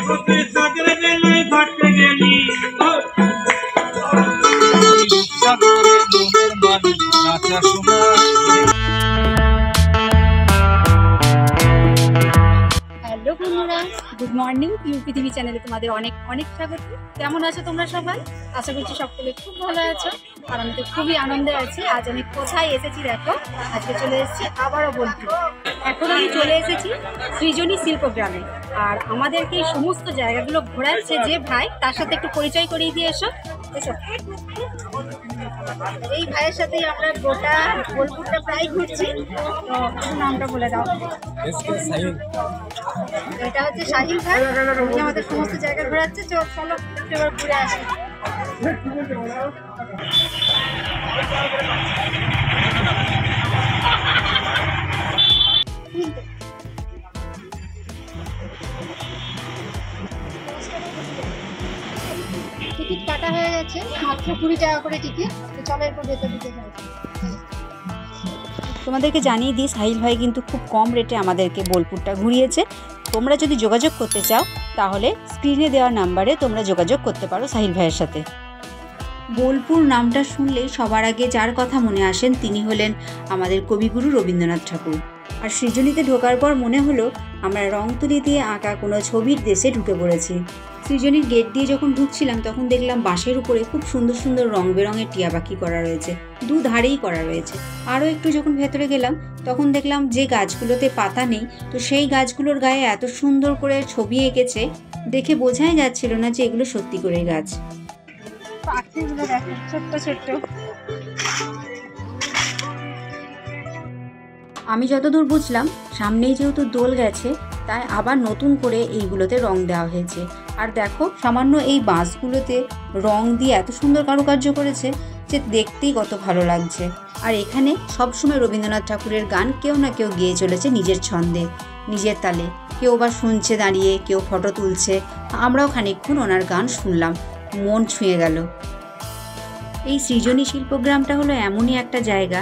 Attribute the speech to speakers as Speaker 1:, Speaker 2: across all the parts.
Speaker 1: Hello বন্ধুরা, good morning. UP TV চ্যানেলে তোমাদের অনেক অনেক স্বাগত। কেমন আছো তোমরা সবাই? আশা করছি সকলে খুব ভালো আছো। আর আমি তো খুবই আনন্দে আছি। আজ আমি কোথায় এসেছি দেখো, আজকে চলে এসেছি আবারও বোলপুর। এখন আমি চলে এসেছি সৃজনী শিল্পগ্রামে। আর আমাদেরকে এই সমস্ত জায়গাগুলো ঘোরাচ্ছে যে ভাই, তার সাথে একটু পরিচয় করিয়ে দিয়ে এসো। এই ভাইয়ের সাথেই আমরা গোটা বোলপুরটা প্রায় ঘুরছি। তো নামটা বলে দাও। এটা হচ্ছে শাহিন ভাই, উনি আমাদের সমস্ত জায়গা ঘোরাচ্ছে। চলো এবার ঘুরে আসি। টিকিট কাটা হয়ে গেছে, মাত্র 20 টাকা করে টিকিট। তো চলো এরপর ভেতর দিকে যাই। তোমাদেরকে জানিয়ে দিই, সাহিল ভাই কিন্তু খুব কম রেটে আমাদেরকে বোলপুরটা ঘুরিয়েছে। তোমরা যদি যোগাযোগ করতে চাও তাহলে স্ক্রিনে দেওয়া নাম্বারে তোমরা যোগাযোগ করতে পারো সাহিল ভাইয়ের সাথে। বোলপুর নামটা শুনলেই সবার আগে যার কথা মনে আসেন তিনি হলেন আমাদের কবিগুরু রবীন্দ্রনাথ ঠাকুর। আর সৃজনীতে ঢোকার পর মনে হলো আমরা রং তুলি দিয়ে আঁকা কোনো ছবির দেশে ঢুকে পড়েছি। সৃজনীর গেট দিয়ে যখন ঢুকছিলাম তখন দেখলাম বাঁশের উপরে খুব সুন্দর সুন্দর রং বেরঙের টিয়া পাখি করা রয়েছে, দুধারেই করা রয়েছে। আরও একটু যখন ভেতরে গেলাম তখন দেখলাম যে গাছগুলোতে পাতা নেই, তো সেই গাছগুলোর গায়ে এত সুন্দর করে ছবি এঁকেছে, দেখে বোঝাই যাচ্ছিল না যে এগুলো সত্যি করে গাছ। পাখিগুলো দেখো ছোট্ট ছোট্ট। আমি যতদূর বুঝলাম সামনেই যেহেতু দোল গেছে, তাই আবার নতুন করে এইগুলোতে রং দেওয়া হয়েছে। আর দেখো সামান্য এই বাঁশগুলোতে রং দিয়ে এত সুন্দর কারুকার্য করেছে যে দেখতেই কত ভালো লাগছে। আর এখানে সবসময় রবীন্দ্রনাথ ঠাকুরের গান কেউ না কেউ গেয়ে চলেছে নিজের ছন্দে, নিজের তালে। কেউ বা শুনছে দাঁড়িয়ে, কেউ ফটো তুলছে। আমরাও খানিকক্ষণ ওনার গান শুনলাম, মন ছুঁয়ে গেল। এই সৃজনী শিল্পগ্রামটা হলো এমনই একটা জায়গা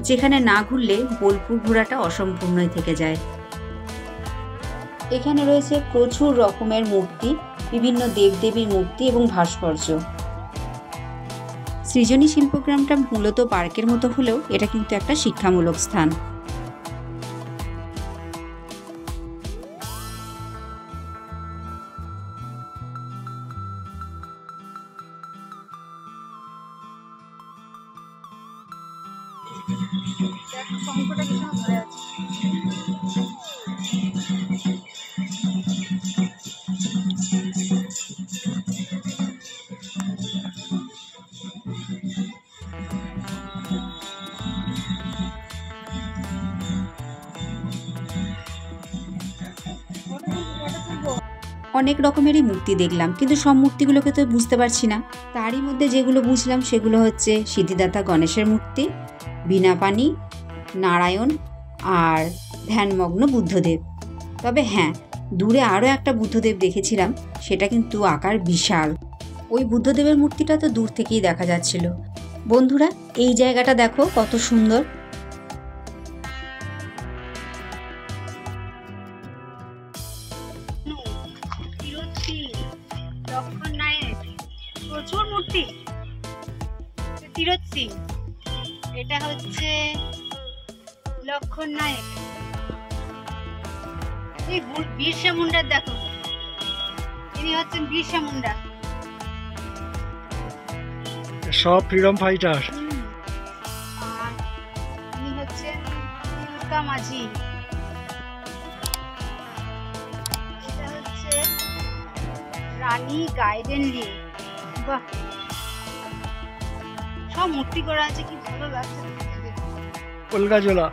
Speaker 1: যেখানে না ঘুরলে বোলপুর ঘোরাটা অসম্পূর্ণই থেকে যায়। এখানে রয়েছে প্রচুর রকমের মূর্তি, বিভিন্ন দেবদেবীর মূর্তি এবং ভাস্কর্য। সৃজনী শিল্পগ্রামটা মূলত পার্কের মতো হলেও এটা কিন্তু একটা শিক্ষামূলক স্থান। অনেক রকমেরই মূর্তি দেখলাম, কিন্তু সব মূর্তিগুলোকে তো বুঝতে পারছি না। তারই মধ্যে যেগুলো বুঝলাম সেগুলো হচ্ছে সিদ্ধিদাতা গণেশের মূর্তি, বীণাপাণি, নারায়ণ আর ধ্যানমগ্ন বুদ্ধদেব। তবে হ্যাঁ, দূরে আরও একটা বুদ্ধদেব দেখেছিলাম, সেটা কিন্তু আকার বিশাল। ওই বুদ্ধদেবের মূর্তিটা তো দূর থেকেই দেখা যাচ্ছিল। বন্ধুরা, এই জায়গাটা দেখো কত সুন্দর। লক্ষণ নায়ক, প্রচুর মূর্তি। তীরথ সিং, এটা হচ্ছে লক্ষণ নায়ক। এই বিরসা মুন্ডার দেখো, ইনি হচ্ছেন বিরসা মুন্ডা,
Speaker 2: সব ফ্রিডম ফাইটার।
Speaker 1: আর ইনি হচ্ছেন তিলকা মাঝি। এটা হচ্ছে রানী গাইডেনলি। বাহ, সব মূর্তি করা আছে, কি ভালো লাগছে।
Speaker 2: কলকাজোলা,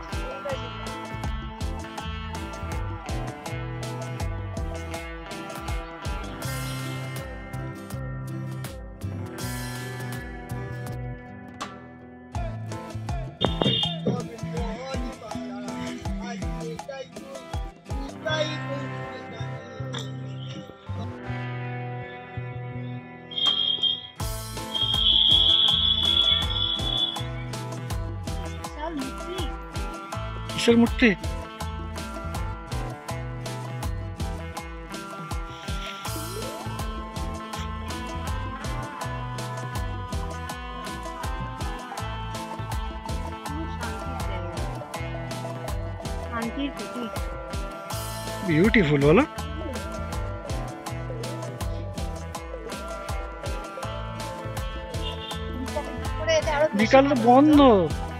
Speaker 2: কিসের মূর্তি? বিউটিফুল বলো। বিকাল বন্ধ।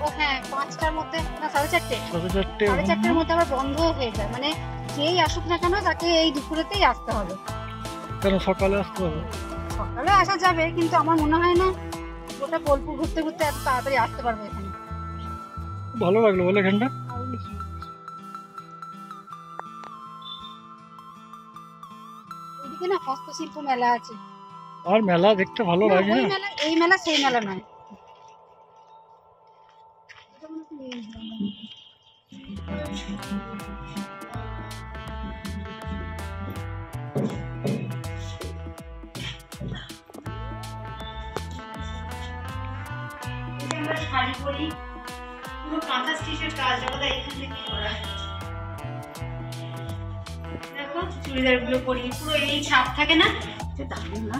Speaker 1: ও হ্যাঁ, 5টার মধ্যে না 4:30,
Speaker 2: 4:30
Speaker 1: 4:30 মধ্যে আবার বন্ধ হয়ে যায়। মানে যেই আসুক না কেন তাকে এই দুপুরেতেই আসতে হবে।
Speaker 2: কেন সকালে আসতে হবে?
Speaker 1: সকালে আসা যাবে, কিন্তু আমার মনে হয় না গোটা বোলপুর ঘুরতে ঘুরতে এত তাড়াতাড়ি আসতে পারবে এখানে।
Speaker 2: ভালো লাগলো বলে এখানটা।
Speaker 1: এদিকে না হস্তশিল্প মেলা আছে।
Speaker 2: আর মেলা দেখতে ভালো
Speaker 1: না,
Speaker 2: লাগে
Speaker 1: ওই
Speaker 2: না?
Speaker 1: মেলা, এই মেলা সেই মেলা নয়। আমরা শাড়ি পরি, পুরো কাঁথা স্টিচের কাজ আমাদের এখান থেকে করা। দেখো চুড়িদার গুলো পরি, পুরো এই ছাপ থাকে না, এটা দারুণ না?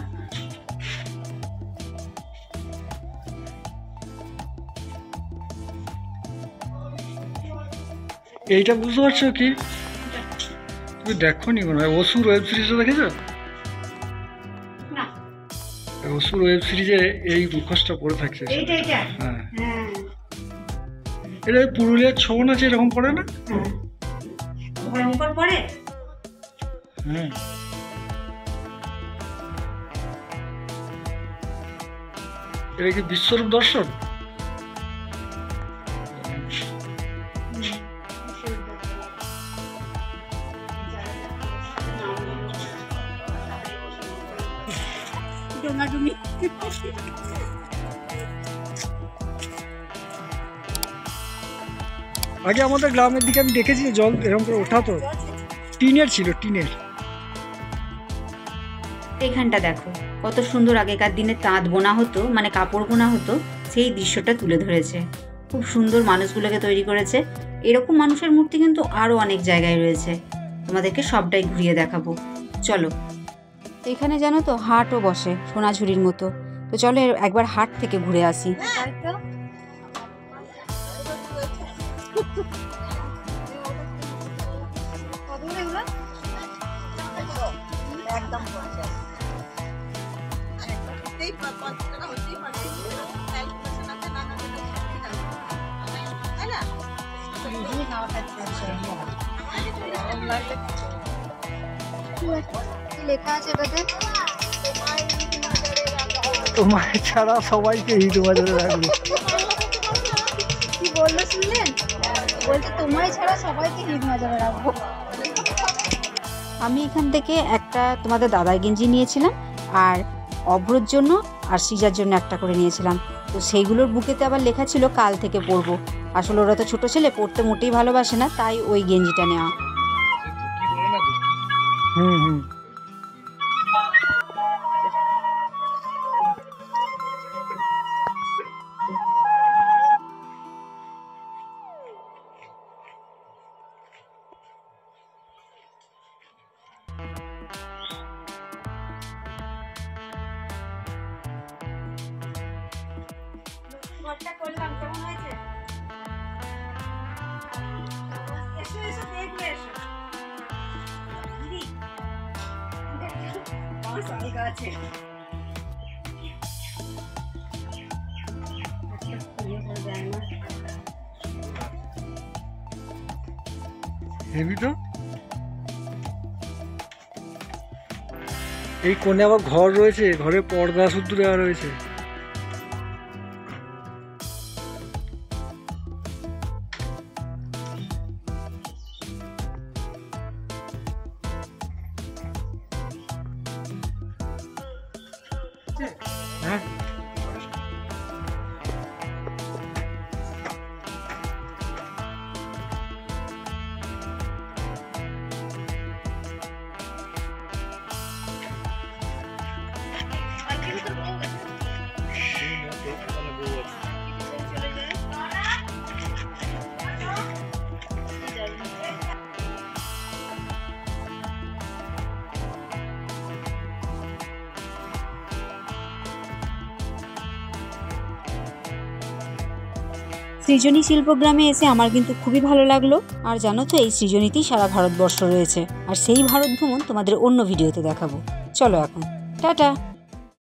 Speaker 2: এইটা বুঝতে পারছো কি? তুমি দেখো নি মনে হয় অসুর ওয়েব সিরিজটা দেখেছো?
Speaker 1: না,
Speaker 2: অসুর ওয়েব সিরিজে এই মুখোশটা পরে থাকছে।
Speaker 1: এইটা এইটা
Speaker 2: হ্যাঁ,
Speaker 1: হ্যাঁ
Speaker 2: এটা ওই পুরুলিয়ার ছৌ নাচে এরকম পরে না?
Speaker 1: হ্যাঁ, ভয়ঙ্কর পরে।
Speaker 2: হ্যাঁ, এটা কি বিশ্বরূপ দর্শন?
Speaker 1: ডোঙাডুঙি।
Speaker 2: আগে আমাদের গ্রামের দিকে আমি দেখেছি জল এরকম করে ওঠাতো, টিনের ছিল, টিনের।
Speaker 1: এখানটা দেখো কত সুন্দর আগেকার দিনে তাঁত বোনা হতো, মানে কাপড় বোনা হতো, সেই দৃশ্যটা তুলে ধরেছে। খুব সুন্দর মানুষগুলোকে তৈরি করেছে। এরকম মানুষের মূর্তি কিন্তু আরও অনেক জায়গায় রয়েছে, তোমাদেরকে সবটাই ঘুরিয়ে দেখাবো। চলো, এখানে জানো তো হাটও বসে সোনাঝুরির মতো। তো চলো একবার হাট থেকে ঘুরে আসি।
Speaker 3: একদম
Speaker 1: লেখা আছে এটাতে?
Speaker 2: তোমার ছাড়া সবাইকে হিন্দু বাজারে রাখবে।
Speaker 1: কি বললো শুনলেন? বলছে তোমায় ছাড়া সবাইকে হিট নজরে রাখবো। আমি এখান থেকে একটা তোমাদের দাদার গেঞ্জি নিয়েছিলাম, আর অভ্রর জন্য আর সৃজার জন্য একটা করে নিয়েছিলাম। তো সেইগুলোর বুকেতে আবার লেখা ছিল কাল থেকে পরবো। আসলে ওরা তো ছোটো ছেলে, পড়তে মোটেই ভালোবাসে না, তাই ওই গেঞ্জিটা নেওয়া।
Speaker 2: হুম হুম।
Speaker 1: ঘরটা করলাম, কেমন হয়েছে? এসো এসো, দেখবে এসো। দিদি, বাঁশ আম গাছে।
Speaker 2: হেবি তো। এই কোণে আবার ঘর রয়েছে, ঘরে পর্দা শুদ্ধ দেওয়া রয়েছে। হ্যাঁ,
Speaker 1: সৃজনী শিল্পগ্রামে এসে আমার কিন্তু খুবই ভালো লাগলো। আর জানো তো, এই সৃজনীতেই সারা ভারতবর্ষ রয়েছে। আর সেই ভারত ভ্রমণ তোমাদের অন্য ভিডিওতে দেখাবো। চলো এখন টাটা।